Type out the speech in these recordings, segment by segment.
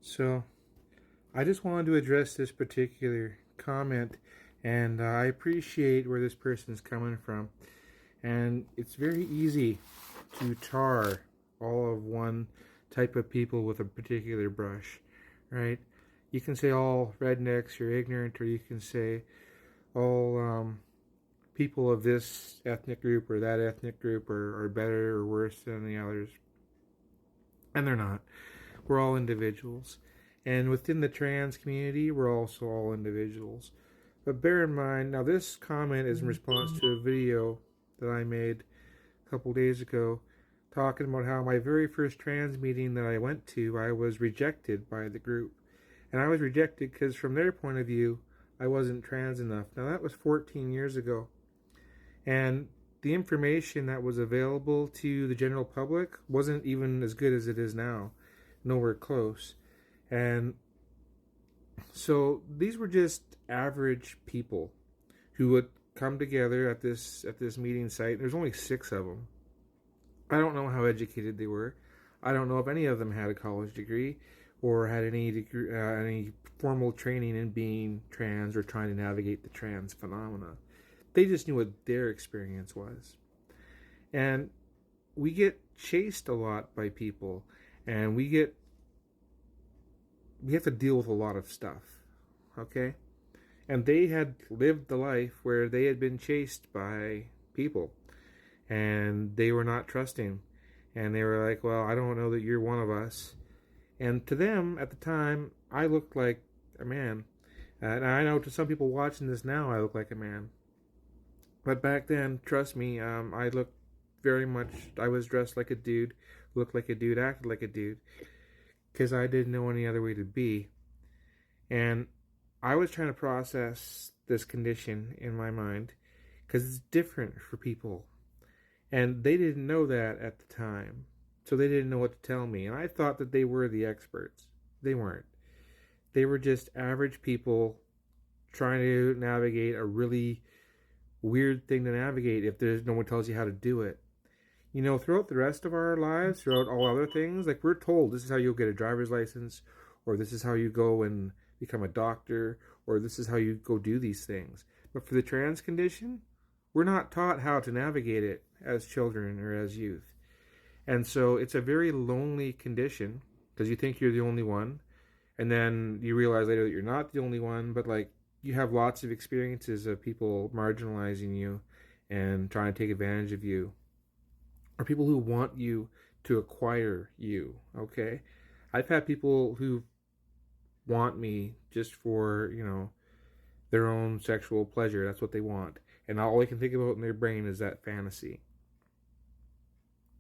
So I just wanted to address this particular comment, and I appreciate where this person's coming from. And it's very easy to tar all of one type of people with a particular brush, right? You can say all rednecks are ignorant, or you can say all people of this ethnic group or that ethnic group are better or worse than the others. And they're not. We're all individuals. And within the trans community, we're also all individuals. But bear in mind, now this comment is in response to a video that I made a couple days ago talking about how my very first trans meeting that I went to, I was rejected by the group. And I was rejected because from their point of view, I wasn't trans enough. Now that was 14 years ago. And the information that was available to the general public wasn't even as good as it is now. Nowhere close. And so these were just average people who would come together at this meeting site. There's only 6 of them. I don't know how educated they were. I don't know if any of them had a college degree or had any formal training in being trans or trying to navigate the trans phenomena. They just knew what their experience was. And we get chased a lot by people, and we have to deal with a lot of stuff, okay? And they had lived the life where they had been chased by people, and they were not trusting, and they were like, well, I don't know that you're one of us. And to them, at the time, I looked like a man. And I know to some people watching this now, I look like a man. But back then, trust me, I looked very much, I was dressed like a dude, looked like a dude, acted like a dude, because I didn't know any other way to be. And I was trying to process this condition in my mind, because it's different for people. And they didn't know that at the time, so they didn't know what to tell me. And I thought that they were the experts. They weren't. They were just average people trying to navigate a really weird thing to navigate if there's no one tells you how to do it. You know, throughout the rest of our lives, throughout all other things, like we're told this is how you'll get a driver's license, or this is how you go and become a doctor, or this is how you go do these things. But for the trans condition, we're not taught how to navigate it as children or as youth. And so it's a very lonely condition because you think you're the only one, and then you realize later that you're not the only one, but like you have lots of experiences of people marginalizing you and trying to take advantage of you, or people who want you to acquire you, okay? I've had people who want me just for, their own sexual pleasure. That's what they want. And all they can think about in their brain is that fantasy.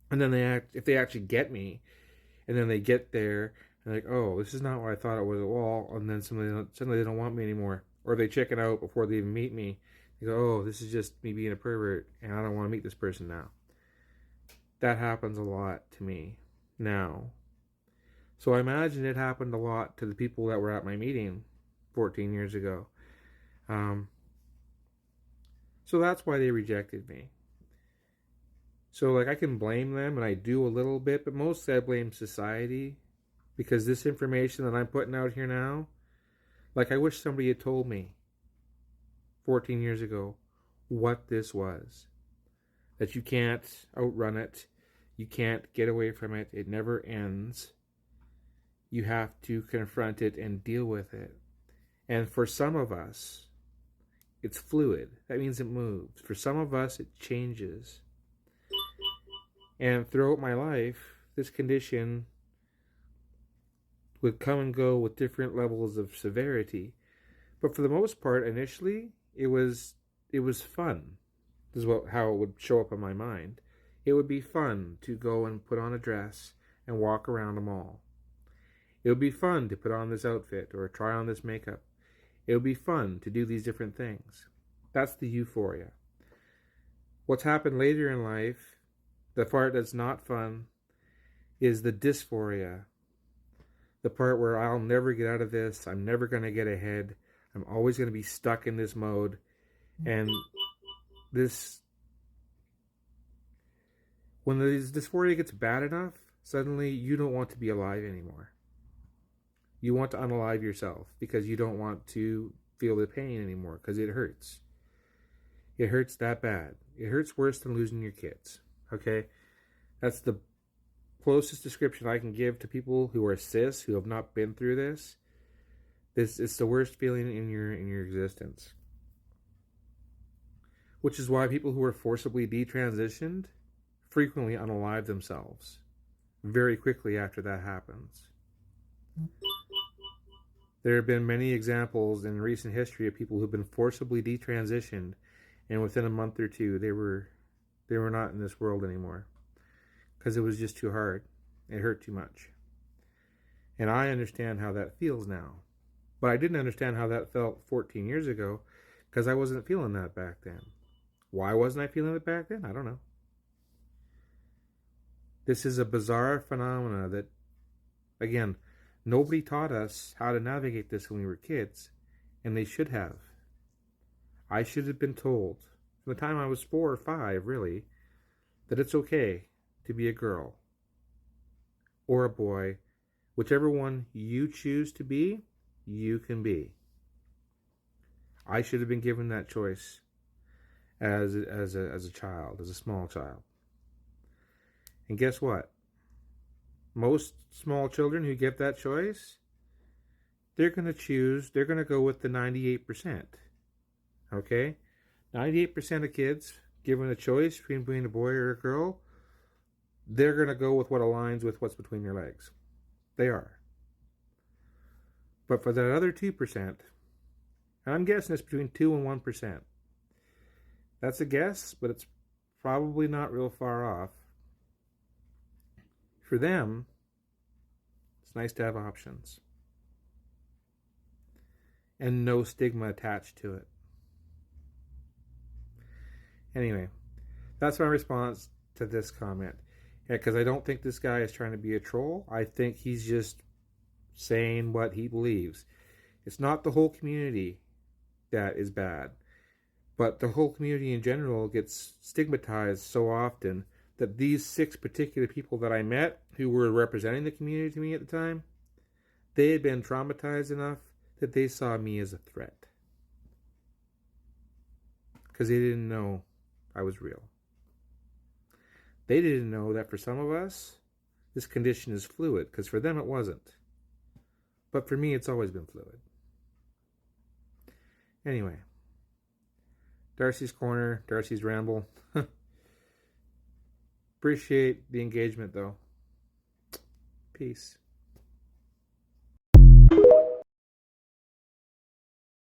And then if they actually get me, and then they get there, and like, oh, this is not what I thought it was at all, and then suddenly they don't want me anymore. Or they chicken out before they even meet me. They go, oh, this is just me being a pervert, and I don't want to meet this person now. That happens a lot to me now. So I imagine it happened a lot to the people that were at my meeting 14 years ago. So that's why they rejected me. So like I can blame them, and I do a little bit, but mostly I blame society, because this information that I'm putting out here now, like I wish somebody had told me 14 years ago what this was. That you can't outrun it. You can't get away from it. It never ends. You have to confront it and deal with it. And for some of us, it's fluid. That means it moves. For some of us, it changes. And throughout my life, this condition would come and go with different levels of severity. But for the most part, initially, it was fun. This is how it would show up in my mind. It would be fun to go and put on a dress and walk around a mall. It would be fun to put on this outfit or try on this makeup. It would be fun to do these different things. That's the euphoria. What's happened later in life, the part that's not fun, is the dysphoria. The part where I'll never get out of this. I'm never going to get ahead. I'm always going to be stuck in this mode. And when the dysphoria gets bad enough, suddenly you don't want to be alive anymore. You want to unalive yourself because you don't want to feel the pain anymore because it hurts. It hurts that bad. It hurts worse than losing your kids. Okay? That's the closest description I can give to people who are cis, who have not been through this. This is the worst feeling in your existence. Which is why people who are forcibly detransitioned frequently unalive themselves very quickly after that happens. There have been many examples in recent history of people who've been forcibly detransitioned, and within a month or two they were not in this world anymore because it was just too hard. It hurt too much. And I understand how that feels now. But I didn't understand how that felt 14 years ago because I wasn't feeling that back then. Why wasn't I feeling it back then? I don't know. This is a bizarre phenomena that, again, nobody taught us how to navigate this when we were kids, and they should have. I should have been told, from the time I was 4 or 5, really, that it's okay to be a girl or a boy. Whichever one you choose to be, you can be. I should have been given that choice as a child, as a small child. And guess what? Most small children who get that choice, they're going to go with the 98%. Okay? 98% of kids, given a choice between being a boy or a girl, they're going to go with what aligns with what's between their legs. They are. But for that other 2%, and I'm guessing it's between 2 and 1%. That's a guess, but it's probably not real far off. For them, it's nice to have options. And no stigma attached to it. Anyway, that's my response to this comment. Because I don't think this guy is trying to be a troll. I think he's just saying what he believes. It's not the whole community that is bad, but the whole community in general gets stigmatized so often that these 6 particular people that I met who were representing the community to me at the time, they had been traumatized enough that they saw me as a threat because they didn't know I was real. They didn't know that for some of us, this condition is fluid, because for them it wasn't. But for me, it's always been fluid. Anyway, Darci's Corner, Darci's Ramble. Appreciate the engagement, though. Peace.